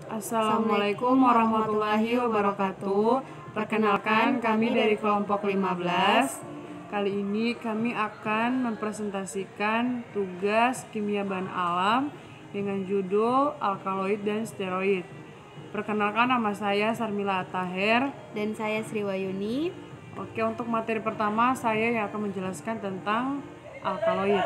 Assalamualaikum warahmatullahi wabarakatuh. Perkenalkan, kami dari kelompok 15. Kali ini kami akan mempresentasikan tugas kimia bahan alam dengan judul alkaloid dan steroid. Perkenalkan, nama saya Sarmila Ataher. Dan saya Sriwayuni. Oke, untuk materi pertama saya yang akan menjelaskan tentang alkaloid.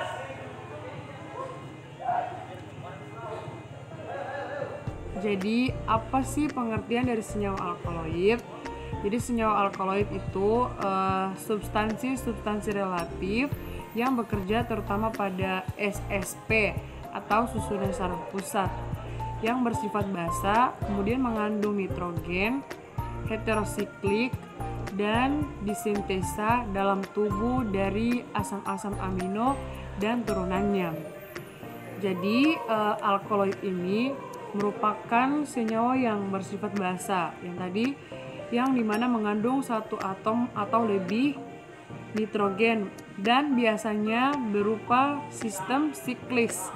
Jadi, apa sih pengertian dari senyawa alkaloid? Jadi, senyawa alkaloid itu substansi relatif yang bekerja terutama pada SSP atau susunan saraf pusat yang bersifat basa, kemudian mengandung nitrogen, heterosiklik, dan disintesa dalam tubuh dari asam-asam amino dan turunannya. Jadi, alkaloid ini merupakan senyawa yang bersifat basa yang dimana mengandung satu atom atau lebih nitrogen dan biasanya berupa sistem siklis.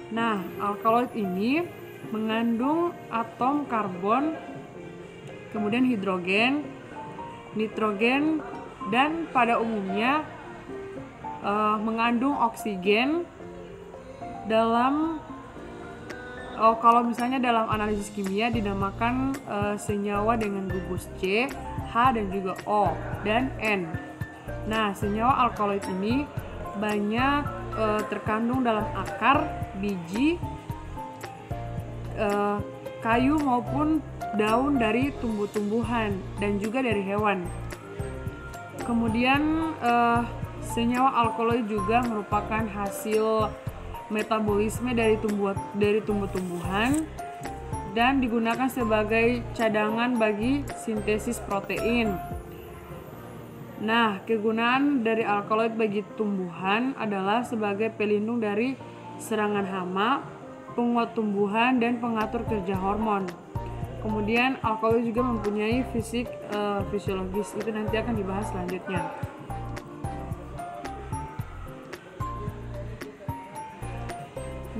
Nah, alkaloid ini mengandung atom karbon, kemudian hidrogen, nitrogen, dan pada umumnya mengandung oksigen dalam kalau misalnya dalam analisis kimia dinamakan senyawa dengan gugus C, H, dan juga O, dan N. Nah, senyawa alkaloid ini banyak terkandung dalam akar, biji, kayu maupun daun dari tumbuh-tumbuhan dan juga dari hewan. Kemudian senyawa alkaloid juga merupakan hasil metabolisme dari tumbuh-tumbuhan dan digunakan sebagai cadangan bagi sintesis protein. Nah, kegunaan dari alkaloid bagi tumbuhan adalah sebagai pelindung dari serangan hama, penguat tumbuhan, dan pengatur kerja hormon. Kemudian alkaloid juga mempunyai fisiologis, itu nanti akan dibahas selanjutnya.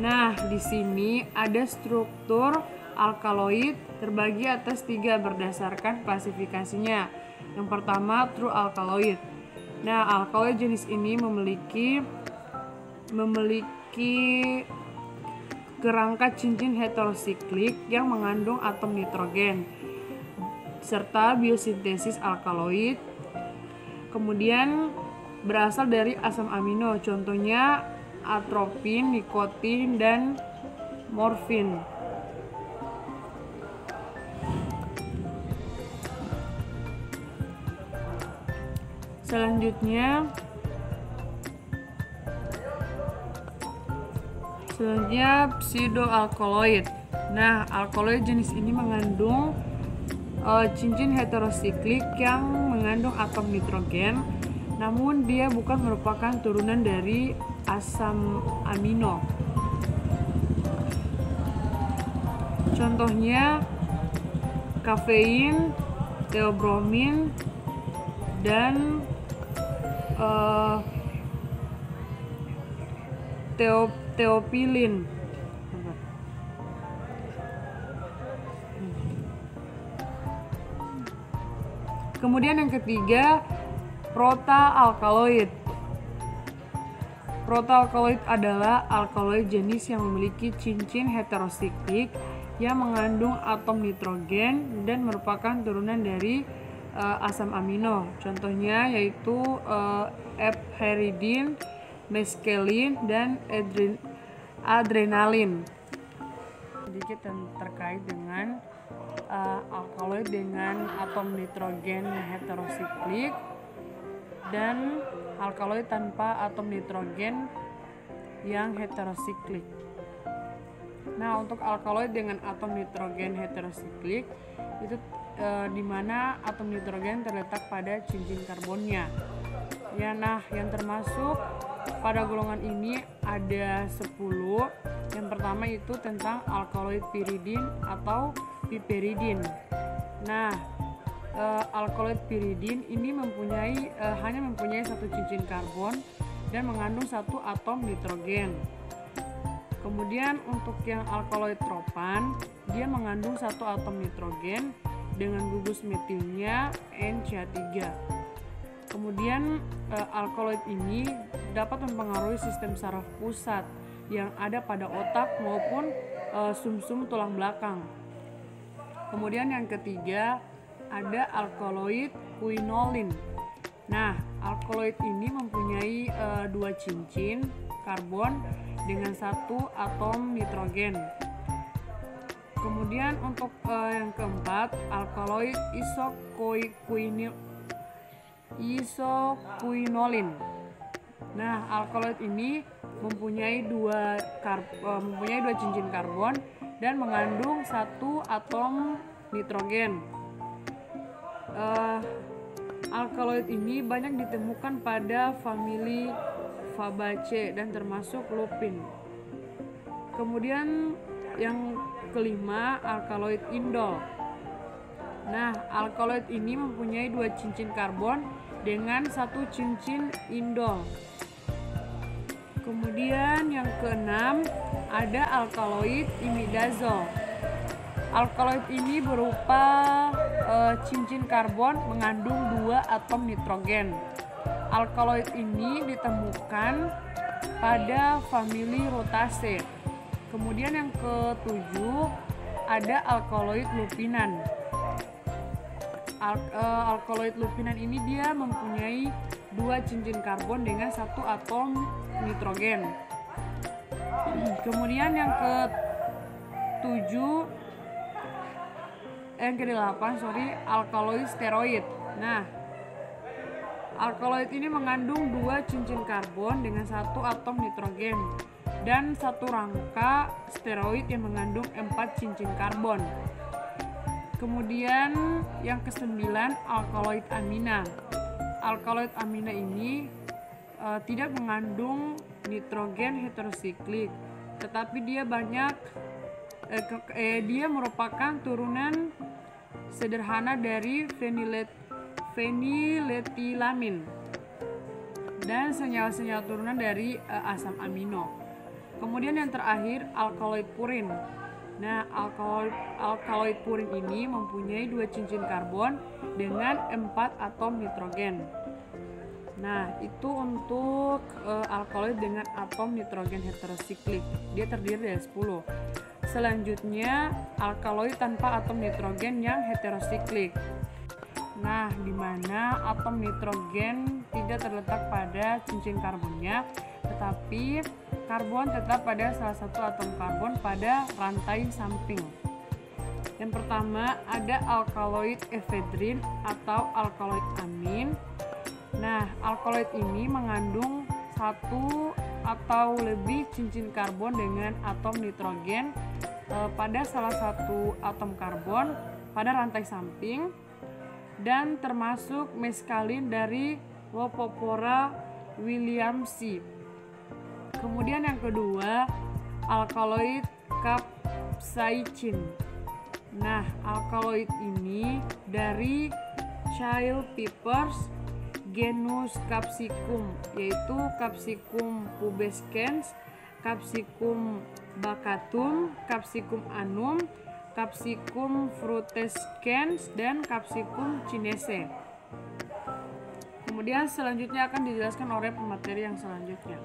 Nah, di sini ada struktur alkaloid terbagi atas 3 berdasarkan klasifikasinya. Yang pertama, true alkaloid. Nah, alkaloid jenis ini memiliki kerangka cincin heterosiklik yang mengandung atom nitrogen serta biosintesis alkaloid. Kemudian berasal dari asam amino, contohnya atropin, nikotin, dan morfin. Selanjutnya pseudoalkaloid. Nah, alkaloid jenis ini mengandung cincin heterosiklik yang mengandung atom nitrogen, namun dia bukan merupakan turunan dari asam amino. Contohnya kafein, teobromin, dan teopilin. Kemudian yang ketiga, protaalkaloid. Protaalkaloid adalah alkaloid jenis yang memiliki cincin heterosiklik yang mengandung atom nitrogen dan merupakan turunan dari asam amino. Contohnya yaitu epheridin, meskelin, dan adrenalin. Sedikit terkait dengan alkaloid dengan atom nitrogen heterosiklik dan alkaloid tanpa atom nitrogen yang heterosiklik. Nah, untuk alkaloid dengan atom nitrogen heterosiklik itu di mana atom nitrogen terletak pada cincin karbonnya. Ya, nah, yang termasuk pada golongan ini ada 10. Yang pertama itu tentang alkaloid piridin atau piperidin. Nah, alkaloid piridin ini hanya mempunyai satu cincin karbon dan mengandung satu atom nitrogen. Kemudian untuk yang alkaloid propan, dia mengandung satu atom nitrogen dengan gugus metilnya NCH3. Kemudian alkaloid ini dapat mempengaruhi sistem saraf pusat yang ada pada otak maupun sumsum tulang belakang. Kemudian yang ketiga ada alkaloid quinolin. Nah, alkaloid ini mempunyai dua cincin karbon dengan satu atom nitrogen. Kemudian untuk yang keempat, alkaloid isoquinolin. Nah, alkaloid ini mempunyai dua cincin karbon dan mengandung satu atom nitrogen. Alkaloid ini banyak ditemukan pada famili Fabaceae dan termasuk lupin. Kemudian yang kelima, alkaloid indol. Nah, alkaloid ini mempunyai dua cincin karbon dengan satu cincin indol. Kemudian yang keenam ada alkaloid imidazol. Alkaloid ini berupa cincin karbon mengandung dua atom nitrogen. Alkaloid ini ditemukan pada famili Rutaceae. Kemudian yang ketujuh ada alkaloid lupinan. Alkaloid lupinan ini dia mempunyai dua cincin karbon dengan satu atom nitrogen. Kemudian yang kedelapan alkaloid steroid. Nah, alkaloid ini mengandung dua cincin karbon dengan satu atom nitrogen dan satu rangka steroid yang mengandung 4 cincin karbon. Kemudian yang kesembilan alkaloid amina. Alkaloid amina ini tidak mengandung nitrogen heterosiklik, tetapi dia dia merupakan turunan sederhana dari feniletilamin dan senyawa-senyawa turunan dari asam amino. Kemudian yang terakhir alkaloid purin. Nah, alkaloid purin ini mempunyai dua cincin karbon dengan 4 atom nitrogen. Nah, itu untuk alkaloid dengan atom nitrogen heterosiklik. Dia terdiri dari 10. Selanjutnya, alkaloid tanpa atom nitrogen yang heterosiklik. Nah, di mana atom nitrogen tidak terletak pada cincin karbonnya, tetapi karbon tetap pada salah satu atom karbon pada rantai samping. Yang pertama ada alkaloid efedrin atau alkaloid amin. Nah, alkaloid ini mengandung satu atau lebih cincin karbon dengan atom nitrogen pada salah satu atom karbon pada rantai samping dan termasuk meskalin dari Lopopora williamsi. Kemudian yang kedua alkaloid capsaicin. Nah, alkaloid ini dari Child Peppers genus Capsicum, yaitu Capsicum pubescens, Capsicum bacatum, Capsicum annum, Capsicum frutescens, dan Capsicum chinense. Kemudian selanjutnya akan dijelaskan oleh pemateri yang selanjutnya.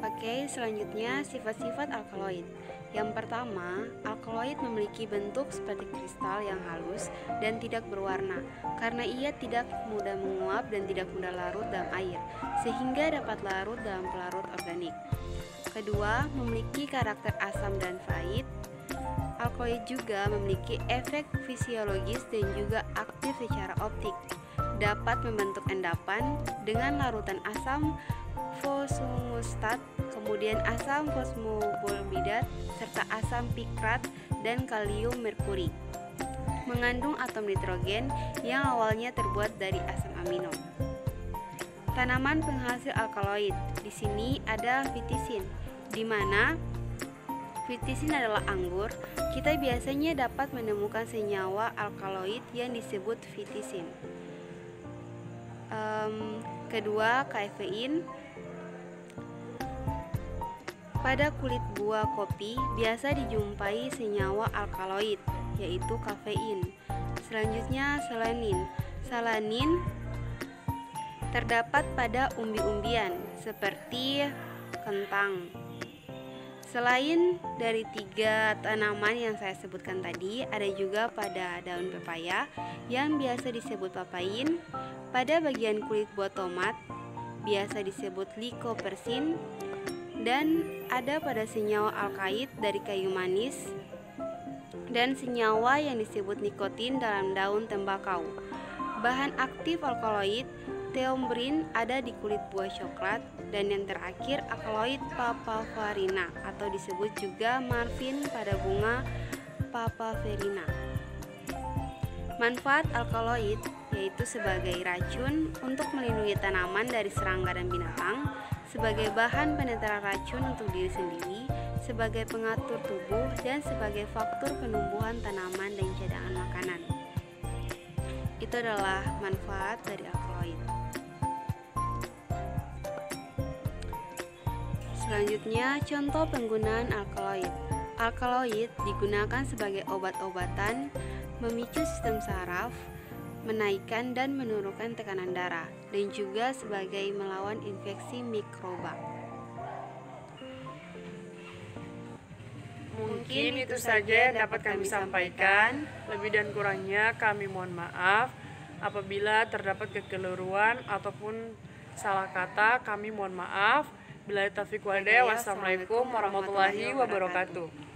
Oke, selanjutnya sifat-sifat alkaloid. Yang pertama, alkaloid memiliki bentuk seperti kristal yang halus dan tidak berwarna karena ia tidak mudah menguap dan tidak mudah larut dalam air, sehingga dapat larut dalam pelarut organik. Kedua, memiliki karakter asam dan pahit. Alkaloid juga memiliki efek fisiologis dan juga aktif secara optik. Dapat membentuk endapan dengan larutan asam fosmustat, kemudian asam fosmobolbidat, serta asam pikrat dan kalium merkuri. Mengandung atom nitrogen yang awalnya terbuat dari asam amino. Tanaman penghasil alkaloid. Di sini ada fitisin, di mana fitisin adalah anggur. Kita biasanya dapat menemukan senyawa alkaloid yang disebut fitisin. Kedua, kafein. Pada kulit buah kopi biasa dijumpai senyawa alkaloid, yaitu kafein. Selanjutnya selanin. Selanin terdapat pada umbi-umbian seperti kentang. Selain dari 3 tanaman yang saya sebutkan tadi, ada juga pada daun pepaya yang biasa disebut papain, pada bagian kulit buah tomat biasa disebut lycoperdin, dan ada pada senyawa alkaloid dari kayu manis dan senyawa yang disebut nikotin dalam daun tembakau. Bahan aktif alkaloid theobromine ada di kulit buah coklat, dan yang terakhir alkaloid papaverina atau disebut juga marfin pada bunga papaverina. Manfaat alkaloid yaitu sebagai racun untuk melindungi tanaman dari serangga dan binatang, sebagai bahan penetral racun untuk diri sendiri, sebagai pengatur tubuh, dan sebagai faktor penumbuhan tanaman dan cadangan makanan. Itu adalah manfaat dari alkaloid. Selanjutnya, contoh penggunaan alkaloid. Alkaloid digunakan sebagai obat-obatan, memicu sistem saraf, menaikkan dan menurunkan tekanan darah, dan juga sebagai melawan infeksi mikroba. Mungkin itu saja yang dapat kami sampaikan. Lebih dan kurangnya kami mohon maaf. Apabila terdapat kekeliruan ataupun salah kata, kami mohon maaf. Billahi taufiq wal hidayah. Wassalamualaikum warahmatullahi wabarakatuh.